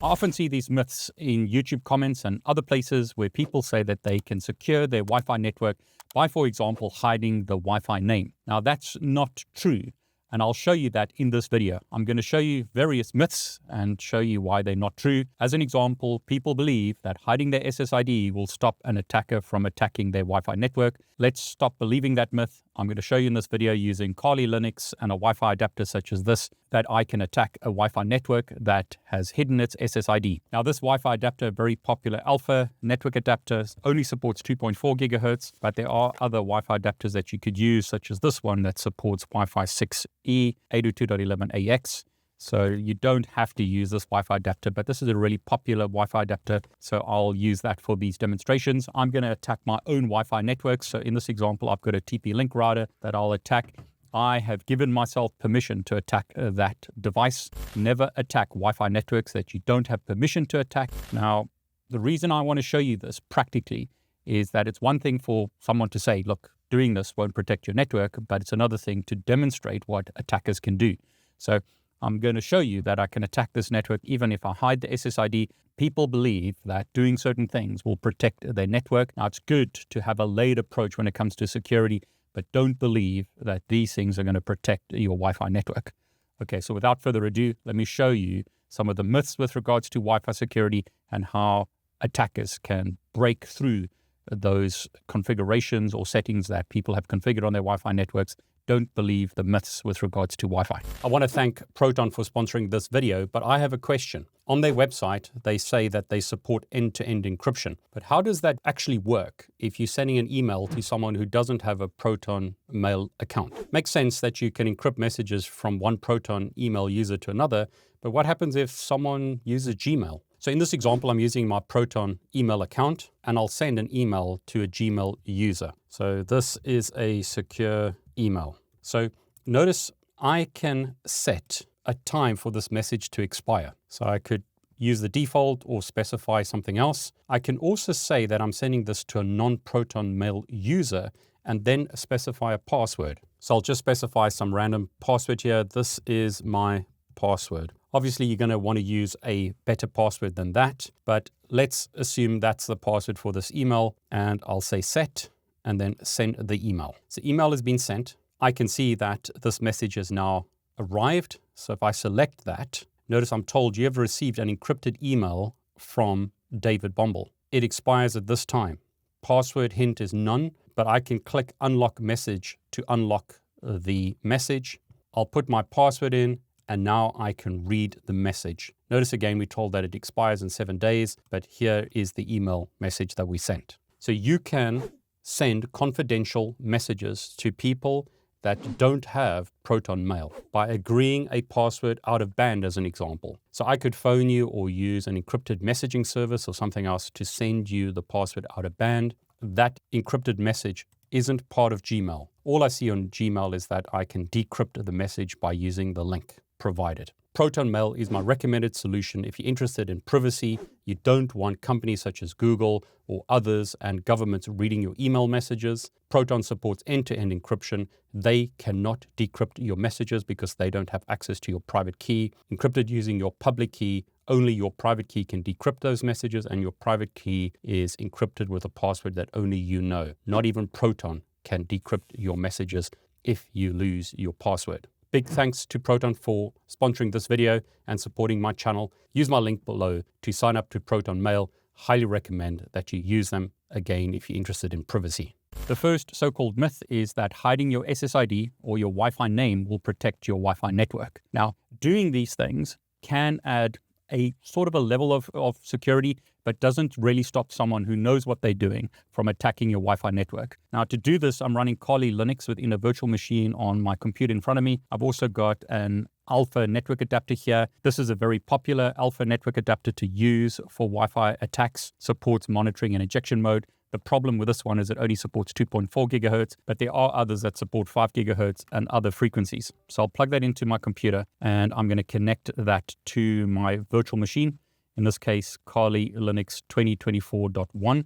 I often see these myths in YouTube comments and other places where people say that they can secure their Wi-Fi network by, for example, hiding the Wi-Fi name. Now, that's not true, and I'll show you that in this video. I'm going to show you various myths and show you why they're not true. As an example, people believe that hiding their SSID will stop an attacker from attacking their Wi-Fi network. Let's stop believing that myth. I'm going to show you in this video using Kali Linux and a Wi-Fi adapter such as this that I can attack a Wi-Fi network that has hidden its SSID. Now, this Wi-Fi adapter, very popular Alfa network adapter, only supports 2.4 gigahertz, but there are other Wi-Fi adapters that you could use, such as this one that supports Wi-Fi 6E 802.11ax. So you don't have to use this Wi-Fi adapter, but this is a really popular Wi-Fi adapter, so I'll use that for these demonstrations. I'm going to attack my own Wi-Fi network. So in this example, I've got a TP-Link router that I'll attack. I have given myself permission to attack that device. Never attack Wi-Fi networks that you don't have permission to attack. Now, the reason I want to show you this practically is that it's one thing for someone to say, look, doing this won't protect your network, but it's another thing to demonstrate what attackers can do. So I'm going to show you that I can attack this network even if I hide the SSID. People believe that doing certain things will protect their network. Now, it's good to have a layered approach when it comes to security, but don't believe that these things are going to protect your Wi-Fi network. Okay, so without further ado, let me show you some of the myths with regards to Wi-Fi security and how attackers can break through those configurations or settings that people have configured on their Wi-Fi networks. Don't believe the myths with regards to Wi-Fi. I want to thank Proton for sponsoring this video, but I have a question. On their website, they say that they support end-to-end encryption. But how does that actually work if you're sending an email to someone who doesn't have a Proton mail account? Makes sense that you can encrypt messages from one Proton email user to another, but what happens if someone uses Gmail? So in this example, I'm using my Proton email account, and I'll send an email to a Gmail user. So this is a secure email. So notice I can set a time for this message to expire. So I could use the default or specify something else. I can also say that I'm sending this to a non-Proton mail user and then specify a password. So I'll just specify some random password here. This is my password. Obviously, you're going to want to use a better password than that, but let's assume that's the password for this email, and I'll say set and then send the email. So email has been sent. I can see that this message has now arrived. So if I select that, notice I'm told you have received an encrypted email from David Bombal. It expires at this time. Password hint is none, but I can click unlock message to unlock the message. I'll put my password in, and now I can read the message. Notice again, we're told that it expires in 7 days, but here is the email message that we sent. So you can send confidential messages to people that don't have Proton Mail by agreeing a password out of band, as an example. So I could phone you or use an encrypted messaging service or something else to send you the password out of band. That encrypted message isn't part of Gmail. All I see on Gmail is that I can decrypt the message by using the link provided. Proton Mail is my recommended solution if you're interested in privacy. You don't want companies such as Google or others and governments reading your email messages. Proton supports end-to-end encryption. They cannot decrypt your messages because they don't have access to your private key. Encrypted using your public key, only your private key can decrypt those messages, and your private key is encrypted with a password that only you know. Not even Proton can decrypt your messages if you lose your password. Big thanks to Proton for sponsoring this video and supporting my channel. Use my link below to sign up to Proton Mail. Highly recommend that you use them, again, if you're interested in privacy. The first so-called myth is that hiding your SSID or your Wi-Fi name will protect your Wi-Fi network. Now, doing these things can add a sort of a level of security, but doesn't really stop someone who knows what they're doing from attacking your Wi-Fi network. Now, to do this, I'm running Kali Linux within a virtual machine on my computer in front of me. I've also got an Alfa network adapter here. This is a very popular Alfa network adapter to use for Wi-Fi attacks, supports monitoring and injection mode. The problem with this one is it only supports 2.4 gigahertz, but there are others that support 5 gigahertz and other frequencies. So I'll plug that into my computer and I'm going to connect that to my virtual machine. In this case, Kali Linux 2024.1,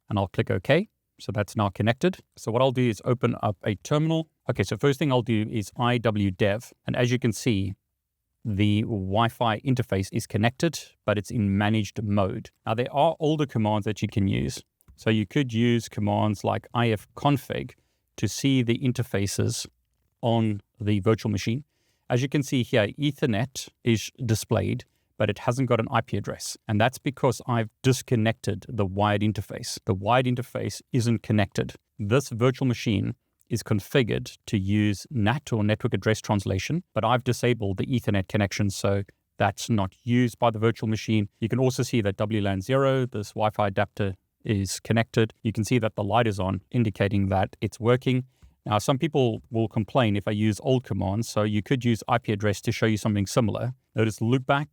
and I'll click OK. So that's now connected. So what I'll do is open up a terminal. Okay, so first thing I'll do is iwdev. And as you can see, the Wi-Fi interface is connected, but it's in managed mode. Now, there are older commands that you can use. So you could use commands like ifconfig to see the interfaces on the virtual machine. As you can see here, Ethernet is displayed, but it hasn't got an IP address. And that's because I've disconnected the wired interface. The wired interface isn't connected. This virtual machine is configured to use NAT or network address translation, but I've disabled the Ethernet connection, so that's not used by the virtual machine. You can also see that WLAN 0, this Wi-Fi adapter, is connected. You can see that the light is on, indicating that it's working. Now, some people will complain if I use old commands, so you could use IP address to show you something similar. Notice loopback,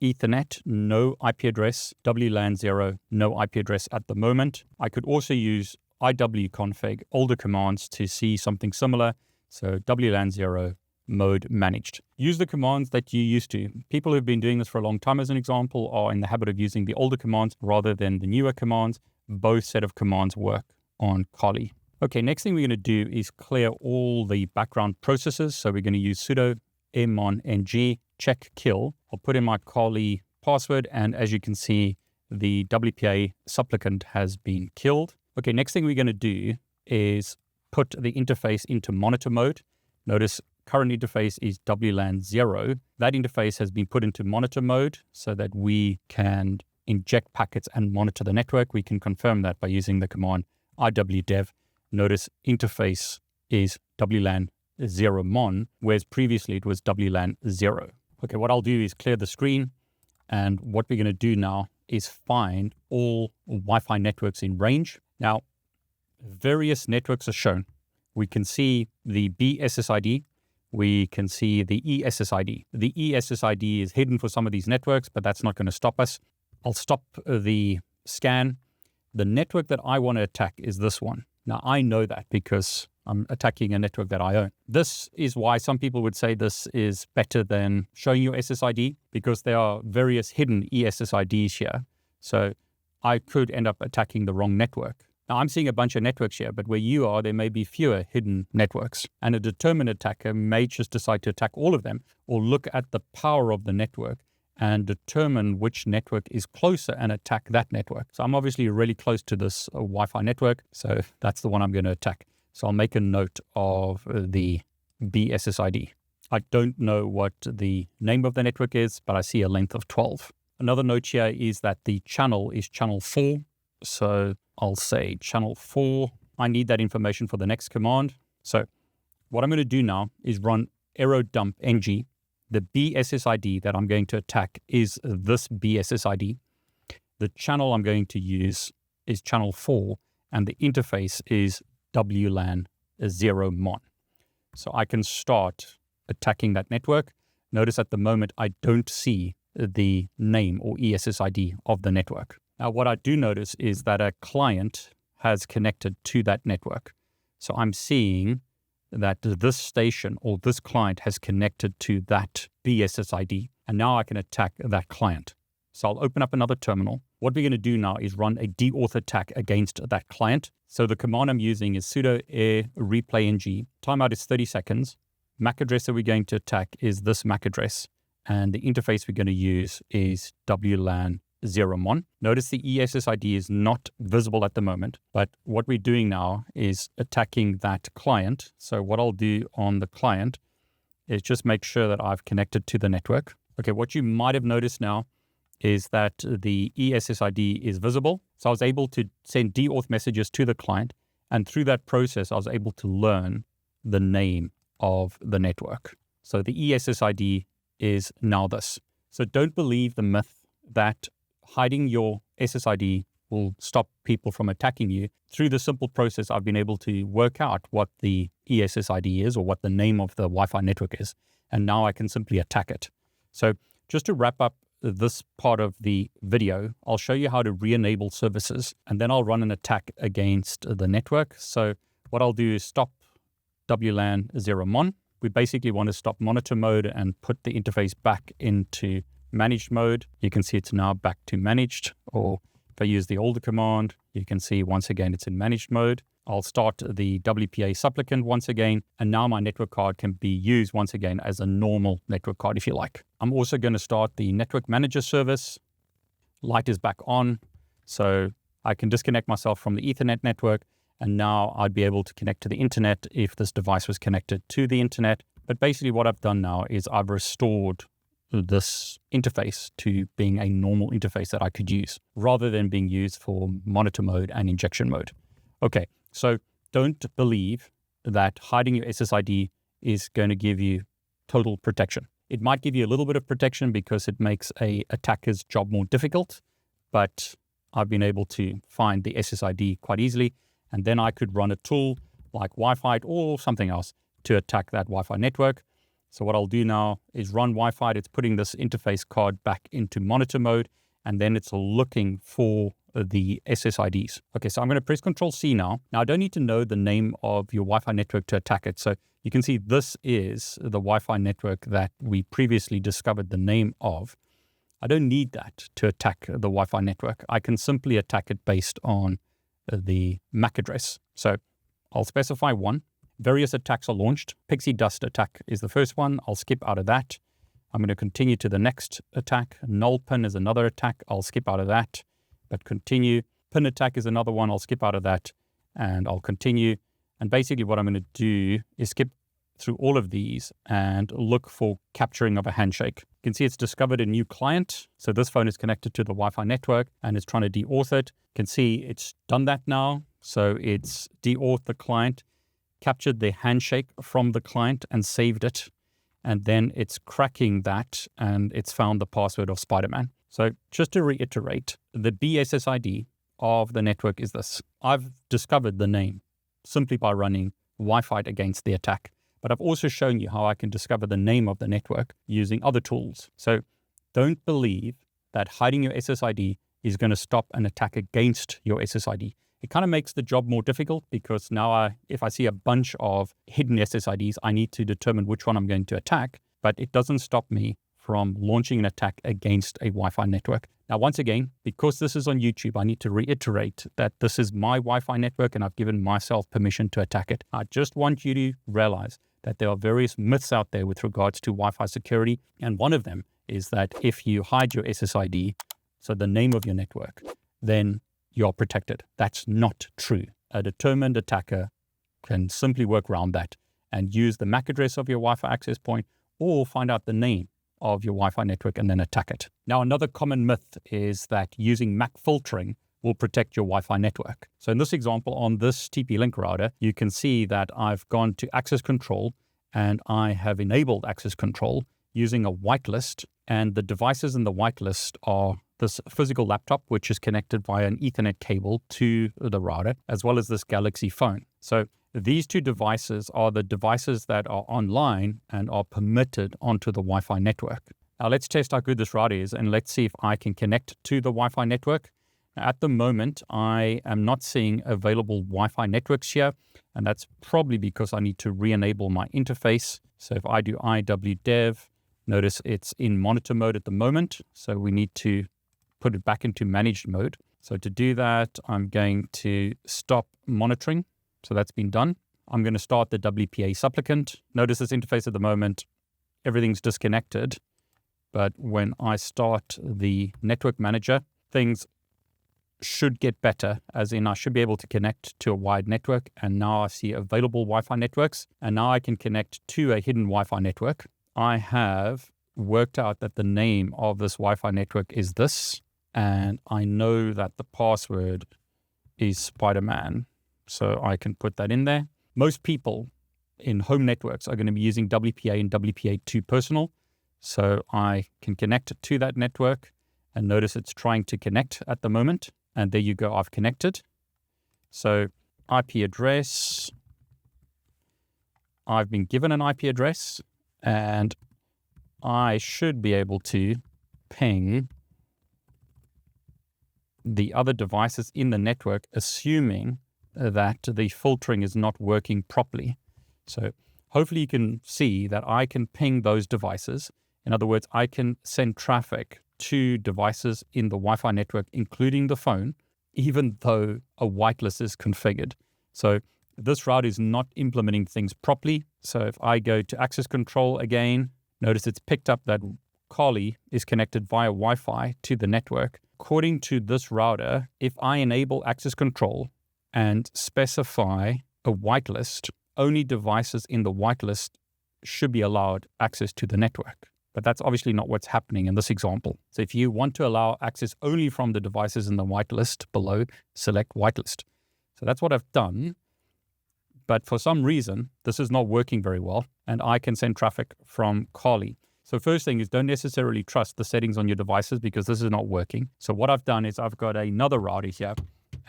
Ethernet, no IP address, WLAN 0, no IP address at the moment. I could also use iwconfig, older commands, to see something similar. So WLAN 0, mode managed. Use the commands that you're used to. People who've been doing this for a long time, as an example, are in the habit of using the older commands rather than the newer commands. Both set of commands work on Kali. Okay, next thing we're going to do is clear all the background processes. So we're going to use sudo mon-ng check kill. I'll put in my Kali password, and as you can see, the WPA supplicant has been killed. Okay, next thing we're going to do is put the interface into monitor mode. Notice current interface is WLAN 0. That interface has been put into monitor mode so that we can inject packets and monitor the network. We can confirm that by using the command iwdev. Notice interface is WLAN 0 mon, whereas previously it was WLAN 0. Okay, what I'll do is clear the screen, and what we're going to do now is find all Wi-Fi networks in range. Now, various networks are shown. We can see the BSSID. We can see the ESSID. The ESSID is hidden for some of these networks, but that's not going to stop us. I'll stop the scan. The network that I want to attack is this one. Now, I know that because I'm attacking a network that I own. This is why some people would say this is better than showing your SSID, because there are various hidden ESSIDs here. So I could end up attacking the wrong network. Now, I'm seeing a bunch of networks here, but where you are, there may be fewer hidden networks. And a determined attacker may just decide to attack all of them, or look at the power of the network and determine which network is closer and attack that network. So I'm obviously really close to this Wi-Fi network, so that's the one I'm going to attack. So I'll make a note of the BSSID. I don't know what the name of the network is, but I see a length of 12. Another note here is that the channel is channel 4. So I'll say channel 4. I need that information for the next command. So what I'm going to do now is run aerodump ng. The BSSID that I'm going to attack is this BSSID. The channel I'm going to use is channel 4, and the interface is WLAN 0 mon. So I can start attacking that network. Notice at the moment I don't see the name or ESSID of the network. Now, what I do notice is that a client has connected to that network. So I'm seeing that this station or this client has connected to that BSSID, and now I can attack that client. So I'll open up another terminal. What we're going to do now is run a deauth attack against that client. So the command I'm using is sudo air replay ng. Timeout is 30 seconds. MAC address that we're going to attack is this MAC address, and the interface we're going to use is WLAN 0 mon. Notice the ESSID is not visible at the moment, but what we're doing now is attacking that client. So what I'll do on the client is just make sure that I've connected to the network. Okay, what you might have noticed now is that the ESSID is visible. So I was able to send deauth messages to the client, and through that process, I was able to learn the name of the network. So the ESSID is now this. So don't believe the myth that hiding your SSID will stop people from attacking you. Through the simple process, I've been able to work out what the ESSID is, or what the name of the Wi-Fi network is, and now I can simply attack it. So just to wrap up this part of the video, I'll show you how to re-enable services, and then I'll run an attack against the network. So what I'll do is stop WLAN 0 mon. We basically want to stop monitor mode and put the interface back into managed mode. You can see it's now back to managed, or if I use the older command, you can see once again it's in managed mode. I'll start the WPA supplicant once again, and now my network card can be used once again as a normal network card if you like. I'm also going to start the network manager service. Light is back on, so I can disconnect myself from the Ethernet network, and now I'd be able to connect to the internet if this device was connected to the internet. But basically what I've done now is I've restored this interface to being a normal interface that I could use rather than being used for monitor mode and injection mode. Okay, so don't believe that hiding your SSID is going to give you total protection. It might give you a little bit of protection because it makes an attacker's job more difficult, but I've been able to find the SSID quite easily, and then I could run a tool like Wifite or something else to attack that Wi-Fi network. So what I'll do now is run Wifite. It's putting this interface card back into monitor mode, and then it's looking for the SSIDs. Okay, so I'm going to press Control-C now. Now, I don't need to know the name of your Wi-Fi network to attack it. So you can see this is the Wi-Fi network that we previously discovered the name of. I don't need that to attack the Wi-Fi network. I can simply attack it based on the MAC address. So I'll specify one. Various attacks are launched. Pixie dust attack is the first one. I'll skip out of that. I'm going to continue to the next attack. Null pin is another attack. I'll skip out of that, but continue. Pin attack is another one. I'll skip out of that and I'll continue. And basically what I'm going to do is skip through all of these and look for capturing of a handshake. You can see it's discovered a new client. So this phone is connected to the Wi-Fi network and it's trying to deauth it. You can see it's done that now. So it's deauthed the client, captured the handshake from the client and saved it. And then it's cracking that and it's found the password of Spider-Man. So just to reiterate, the BSSID of the network is this. I've discovered the name simply by running Wifite against the attack. But I've also shown you how I can discover the name of the network using other tools. So don't believe that hiding your SSID is going to stop an attack against your SSID. It kind of makes the job more difficult because now if I see a bunch of hidden SSIDs, I need to determine which one I'm going to attack, but it doesn't stop me from launching an attack against a Wi-Fi network. Now, once again, because this is on YouTube, I need to reiterate that this is my Wi-Fi network and I've given myself permission to attack it. I just want you to realize that there are various myths out there with regards to Wi-Fi security. And one of them is that if you hide your SSID, so the name of your network, then you're protected. That's not true. A determined attacker can simply work around that and use the MAC address of your Wi-Fi access point or find out the name of your Wi-Fi network and then attack it. Now, another common myth is that using MAC filtering will protect your Wi-Fi network. So in this example, on this TP-Link router, you can see that I've gone to access control and I have enabled access control using a whitelist, and the devices in the whitelist are this physical laptop, which is connected via an Ethernet cable to the router, as well as this Galaxy phone. So these two devices are the devices that are online and are permitted onto the Wi-Fi network. Now let's test how good this router is and let's see if I can connect to the Wi-Fi network. At the moment, I am not seeing available Wi-Fi networks here, and that's probably because I need to re-enable my interface. So if I do iwdev, notice it's in monitor mode at the moment, so we need to put it back into managed mode. So to do that, I'm going to stop monitoring. So that's been done. I'm going to start the WPA supplicant. Notice this interface at the moment, everything's disconnected. But when I start the network manager, things should get better, as in I should be able to connect to a wired network. And now I see available Wi-Fi networks. And now I can connect to a hidden Wi-Fi network. I have worked out that the name of this Wi-Fi network is this. And I know that the password is Spider-Man. So I can put that in there. Most people in home networks are going to be using WPA and WPA2 personal. So I can connect to that network and notice it's trying to connect at the moment. And there you go, I've connected. So IP address, I've been given an IP address and I should be able to ping the other devices in the network, assuming that the filtering is not working properly. So hopefully you can see that I can ping those devices. In other words, I can send traffic to devices in the Wi-Fi network, including the phone, even though a whitelist is configured. So this router is not implementing things properly. So if I go to access control again, notice it's picked up that Kali is connected via Wi-Fi to the network. According to this router, if I enable access control and specify a whitelist, only devices in the whitelist should be allowed access to the network. But that's obviously not what's happening in this example. So if you want to allow access only from the devices in the whitelist below, select whitelist. So that's what I've done. But for some reason, this is not working very well, and I can send traffic from Kali. So first thing is, don't necessarily trust the settings on your devices because this is not working. So what I've done is I've got another router here,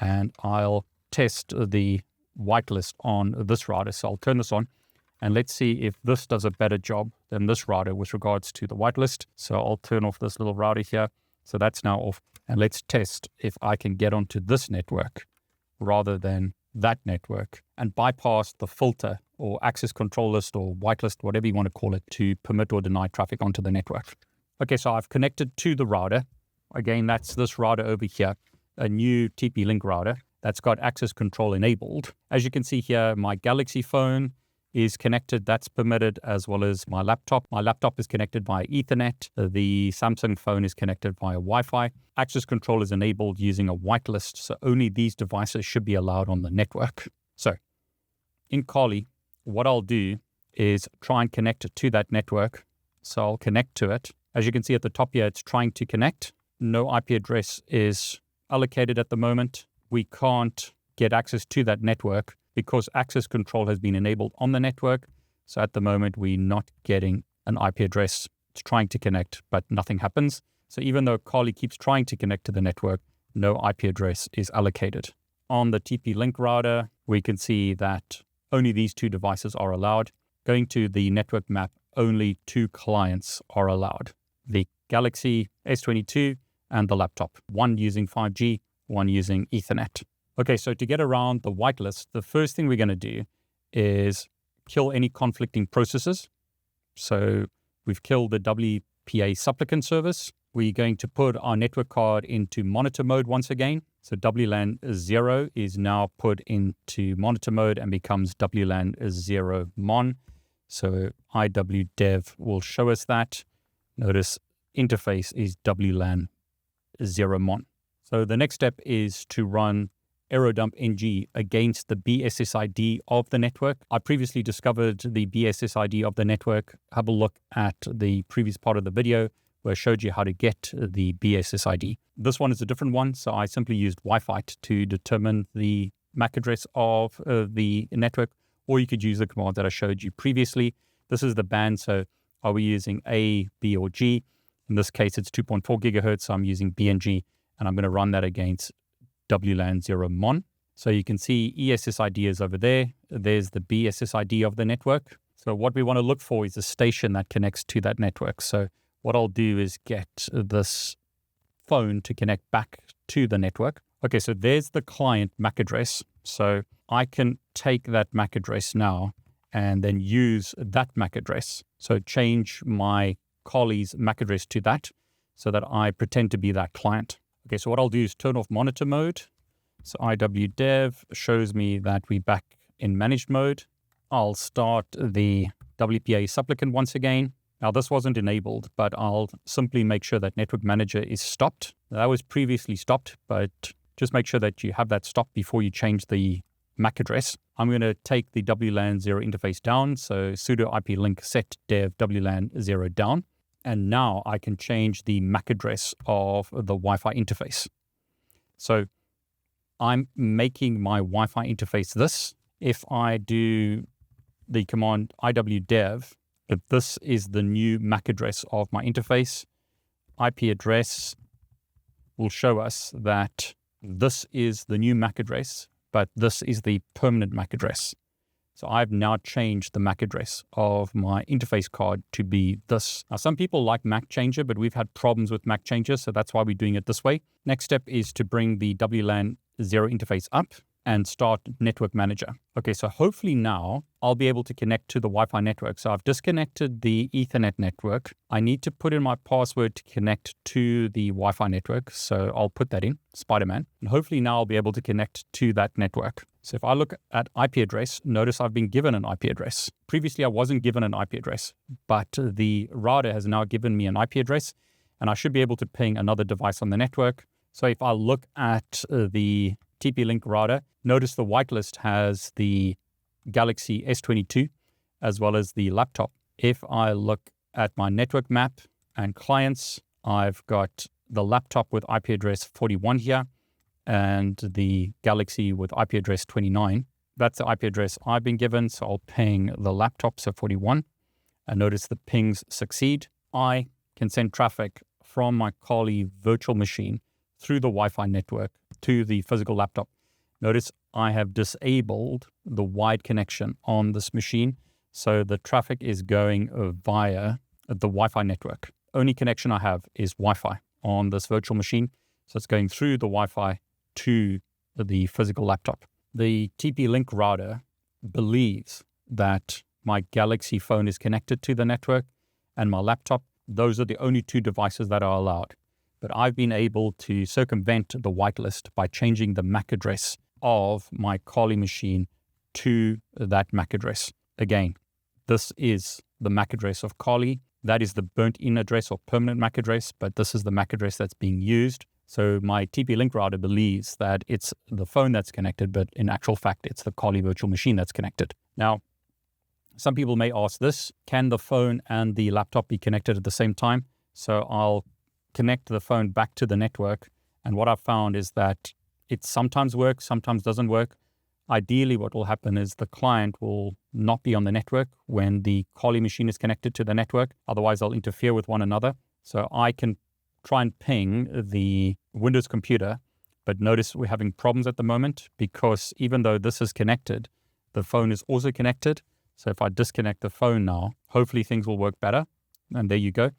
and I'll test the whitelist on this router. So I'll turn this on, and let's see if this does a better job than this router with regards to the whitelist. So I'll turn off this little router here. So that's now off. And let's test if I can get onto this network rather than that network and bypass the filter or access control list or whitelist, whatever you want to call it, to permit or deny traffic onto the network. Okay, so I've connected to the router. Again, that's this router over here, a new TP-Link router that's got access control enabled. As you can see here, my Galaxy phone is connected, that's permitted, as well as my laptop. My laptop is connected via Ethernet. The Samsung phone is connected via Wi-Fi. Access control is enabled using a whitelist, so only these devices should be allowed on the network. So in Kali, what I'll do is try and connect to that network. So I'll connect to it. As you can see at the top here, it's trying to connect. No IP address is allocated at the moment. We can't get access to that network because access control has been enabled on the network. So at the moment, we're not getting an IP address. It's trying to connect, but nothing happens. So even though Kali keeps trying to connect to the network, no IP address is allocated. On the TP-Link router, we can see that only these two devices are allowed. Going to the network map, only two clients are allowed. The Galaxy S22 and the laptop. One using 5G, one using Ethernet. Okay, so to get around the whitelist, the first thing we're going to do is kill any conflicting processes. So we've killed the WPA supplicant service. We're going to put our network card into monitor mode once again. So WLAN 0 is now put into monitor mode and becomes WLAN 0 mon. So IWDev will show us that. Notice interface is WLAN 0 mon. So the next step is to run aerodump ng against the BSSID of the network. I previously discovered the BSSID of the network. Have a look at the previous part of the video where I showed you how to get the BSSID. This one is a different one, so I simply used Wifite to determine the MAC address of the network, or you could use the command that I showed you previously. This is the band, so are we using A, B, or G? In this case, it's 2.4 gigahertz, so I'm using B and G, and I'm going to run that against WLAN 0 mon. So you can see ESSID is over there. There's the BSSID of the network. So what we want to look for is a station that connects to that network. So what I'll do is get this phone to connect back to the network. Okay, so there's the client MAC address. So I can take that MAC address now and then use that MAC address. So change my Kali's MAC address to that so that I pretend to be that client. Okay, so what I'll do is turn off monitor mode. So IWDev shows me that we're back in managed mode. I'll start the WPA supplicant once again. Now this wasn't enabled, but I'll simply make sure that network manager is stopped. That was previously stopped, but just make sure that you have that stopped before you change the MAC address. I'm going to take the WLAN 0 interface down. So sudo IP link set dev WLAN 0 down. And now I can change the MAC address of the Wi-Fi interface. So I'm making my Wi-Fi interface this. If I do the command IWDev, if this is the new MAC address of my interface, IP address will show us that this is the new MAC address, but this is the permanent MAC address. So I've now changed the MAC address of my interface card to be this. Now, some people like MAC changer, but we've had problems with MAC changer, so that's why we're doing it this way. Next step is to bring the WLAN 0 interface up. and start Network Manager. Okay, so hopefully now I'll be able to connect to the Wi-Fi network. So I've disconnected the Ethernet network. I need to put in my password to connect to the Wi-Fi network. So I'll put that in, Spider-Man. And hopefully now I'll be able to connect to that network. So if I look at IP address, notice I've been given an IP address. Previously, I wasn't given an IP address, but the router has now given me an IP address, and I should be able to ping another device on the network. So if I look at the TP-Link router, notice the whitelist has the Galaxy S22 as well as the laptop. If I look at my network map and clients, I've got the laptop with IP address 41 here and the Galaxy with IP address 29. That's the IP address I've been given, so I'll ping the laptop, so 41. And notice the pings succeed. I can send traffic from my Kali virtual machine through the Wi-Fi network to the physical laptop. Notice I have disabled the wide connection on this machine, so the traffic is going via the Wi-Fi network. Only connection I have is Wi-Fi on this virtual machine, so it's going through the Wi-Fi to the physical laptop. The TP-Link router believes that my Galaxy phone is connected to the network and my laptop. Those are the only two devices that are allowed. But I've been able to circumvent the whitelist by changing the MAC address of my Kali machine to that MAC address. Again, this is the MAC address of Kali. That is the burnt-in address or permanent MAC address, but this is the MAC address that's being used. So my TP-Link router believes that it's the phone that's connected, but in actual fact, it's the Kali virtual machine that's connected. Now, some people may ask this, can the phone and the laptop be connected at the same time? So I'll connect the phone back to the network. And what I've found is that it sometimes works, sometimes doesn't work. Ideally, what will happen is the client will not be on the network when the Kali machine is connected to the network. Otherwise, they'll interfere with one another. So I can try and ping the Windows computer, but notice we're having problems at the moment because even though this is connected, the phone is also connected. So if I disconnect the phone now, hopefully things will work better. And there you go.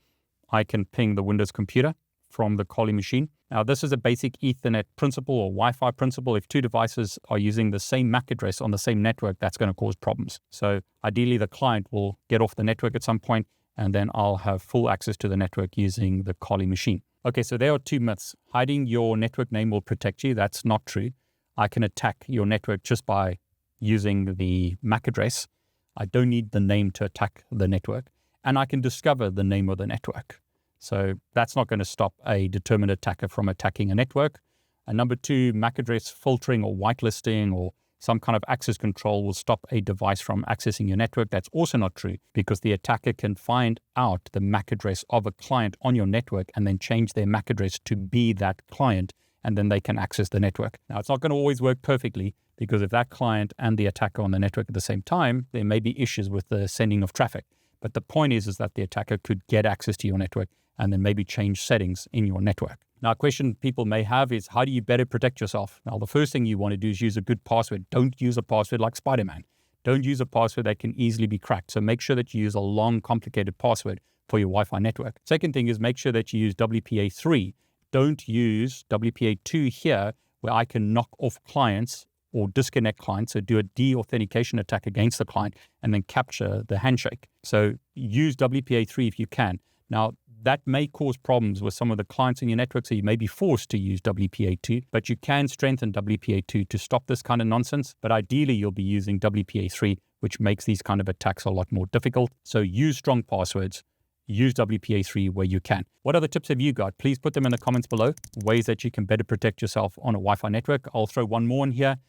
I can ping the Windows computer from the Kali machine. Now, this is a basic Ethernet principle or Wi-Fi principle. If two devices are using the same MAC address on the same network, that's going to cause problems. So ideally, the client will get off the network at some point, and then I'll have full access to the network using the Kali machine. Okay, so there are two myths. Hiding your network name will protect you. That's not true. I can attack your network just by using the MAC address. I don't need the name to attack the network, and I can discover the name of the network. So that's not going to stop a determined attacker from attacking a network. And number two, MAC address filtering or whitelisting or some kind of access control will stop a device from accessing your network. That's also not true because the attacker can find out the MAC address of a client on your network and then change their MAC address to be that client, and then they can access the network. Now, it's not going to always work perfectly because if that client and the attacker are on the network at the same time, there may be issues with the sending of traffic. But the point is that the attacker could get access to your network and then maybe change settings in your network. Now, a question people may have is, how do you better protect yourself? Now, the first thing you want to do is use a good password. Don't use a password like Spider-Man. Don't use a password that can easily be cracked. So make sure that you use a long, complicated password for your Wi-Fi network. Second thing is make sure that you use WPA3. Don't use WPA2 here, where I can knock off clients or disconnect clients, so do a de-authentication attack against the client and then capture the handshake. So use WPA3 if you can. Now, that may cause problems with some of the clients in your network, so you may be forced to use WPA2, but you can strengthen WPA2 to stop this kind of nonsense. But ideally, you'll be using WPA3, which makes these kind of attacks a lot more difficult. So use strong passwords, use WPA3 where you can. What other tips have you got? Please put them in the comments below, ways that you can better protect yourself on a Wi-Fi network. I'll throw one more in here.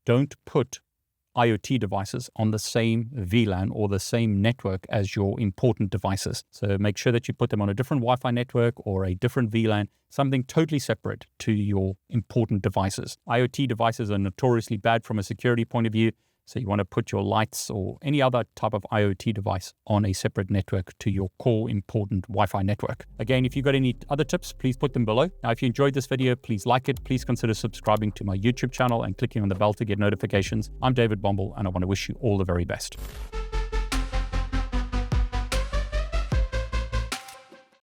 Don't put IoT devices on the same VLAN or the same network as your important devices. So make sure that you put them on a different Wi-Fi network or a different VLAN, something totally separate to your important devices. IoT devices are notoriously bad from a security point of view. So you want to put your lights or any other type of IoT device on a separate network to your core important Wi-Fi network. Again, if you've got any other tips, please put them below. Now, if you enjoyed this video, please like it. Please consider subscribing to my YouTube channel and clicking on the bell to get notifications. I'm David Bombal, and I want to wish you all the very best.